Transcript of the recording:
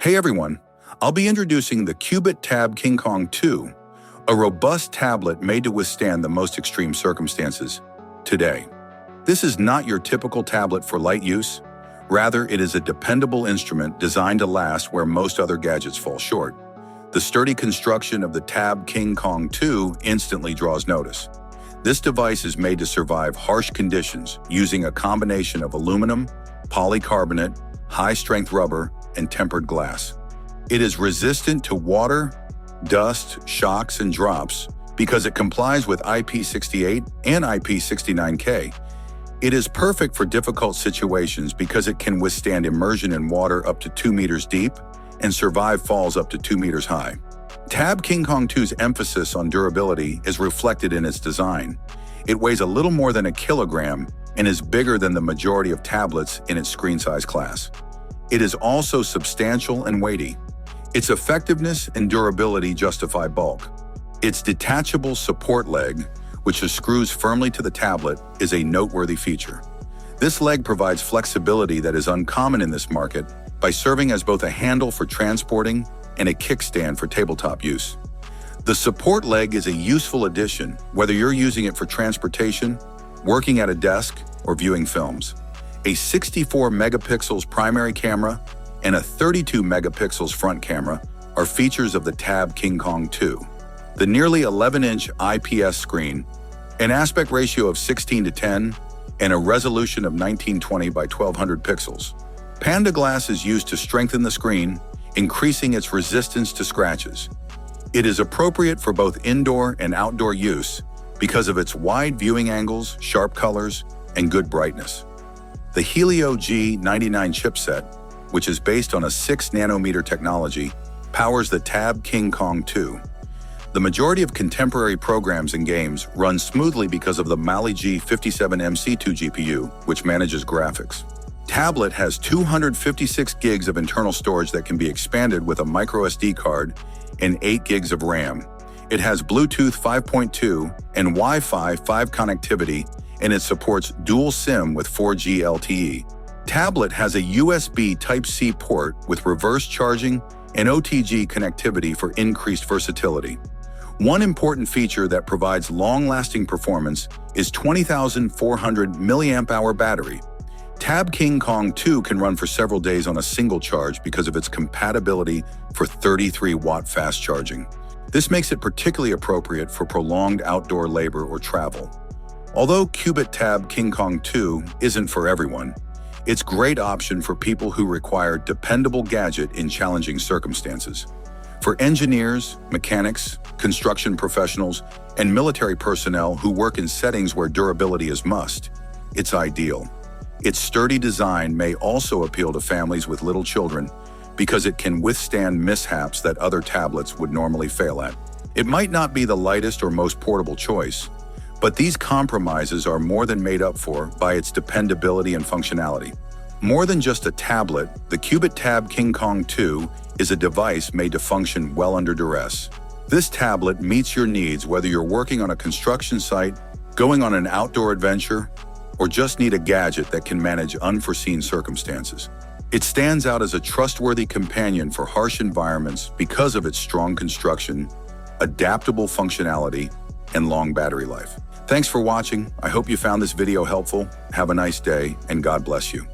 Hey everyone, I'll be introducing the Cubot Tab KingKong 2, a robust tablet made to withstand the most extreme circumstances, today. This is not your typical tablet for light use. Rather, it is a dependable instrument designed to last where most other gadgets fall short. The sturdy construction of the Tab KingKong 2 instantly draws notice. This device is made to survive harsh conditions using a combination of aluminum, polycarbonate, high-strength rubber, and tempered glass. It is resistant to water, dust, shocks, and drops because it complies with IP68 and IP69K. It is perfect for difficult situations because it can withstand immersion in water up to 2 meters deep and survive falls up to 2 meters high. Tab KingKong 2's emphasis on durability is reflected in its design. It weighs a little more than a kilogram and is bigger than the majority of tablets in its screen size class. It is also substantial and weighty. Its effectiveness and durability justify bulk. Its detachable support leg, which screws firmly to the tablet, is a noteworthy feature. This leg provides flexibility that is uncommon in this market by serving as both a handle for transporting and a kickstand for tabletop use. The support leg is a useful addition whether you're using it for transportation, working at a desk, or viewing films. A 64 megapixels primary camera and a 32 megapixels front camera are features of the Tab KingKong 2. The nearly 11-inch IPS screen, an aspect ratio of 16:10, and a resolution of 1920 by 1200 pixels. Panda glass is used to strengthen the screen, increasing its resistance to scratches. It is appropriate for both indoor and outdoor use because of its wide viewing angles, sharp colors, and good brightness. The Helio G99 chipset, which is based on a 6-nanometer technology, powers the Tab KingKong 2. The majority of contemporary programs and games run smoothly because of the Mali G57MC2 GPU, which manages graphics. Tablet has 256 gigs of internal storage that can be expanded with a microSD card and 8 gigs of RAM. It has Bluetooth 5.2 and Wi-Fi 5 connectivity, and it supports dual SIM with 4G LTE. Tablet has a USB Type-C port with reverse charging and OTG connectivity for increased versatility. One important feature that provides long-lasting performance is 20,400 mAh battery. Tab KingKong 2 can run for several days on a single charge because of its compatibility for 33-watt fast charging. This makes it particularly appropriate for prolonged outdoor labor or travel. Although Cubot Tab KingKong 2 isn't for everyone, it's a great option for people who require dependable gadget in challenging circumstances. For engineers, mechanics, construction professionals, and military personnel who work in settings where durability is must, it's ideal. Its sturdy design may also appeal to families with little children because it can withstand mishaps that other tablets would normally fail at. It might not be the lightest or most portable choice, but these compromises are more than made up for by its dependability and functionality. More than just a tablet, the Cubot Tab KingKong 2 is a device made to function well under duress. This tablet meets your needs whether you're working on a construction site, going on an outdoor adventure, or just need a gadget that can manage unforeseen circumstances. It stands out as a trustworthy companion for harsh environments because of its strong construction, adaptable functionality, and long battery life. Thanks for watching. I hope you found this video helpful. Have a nice day, and God bless you.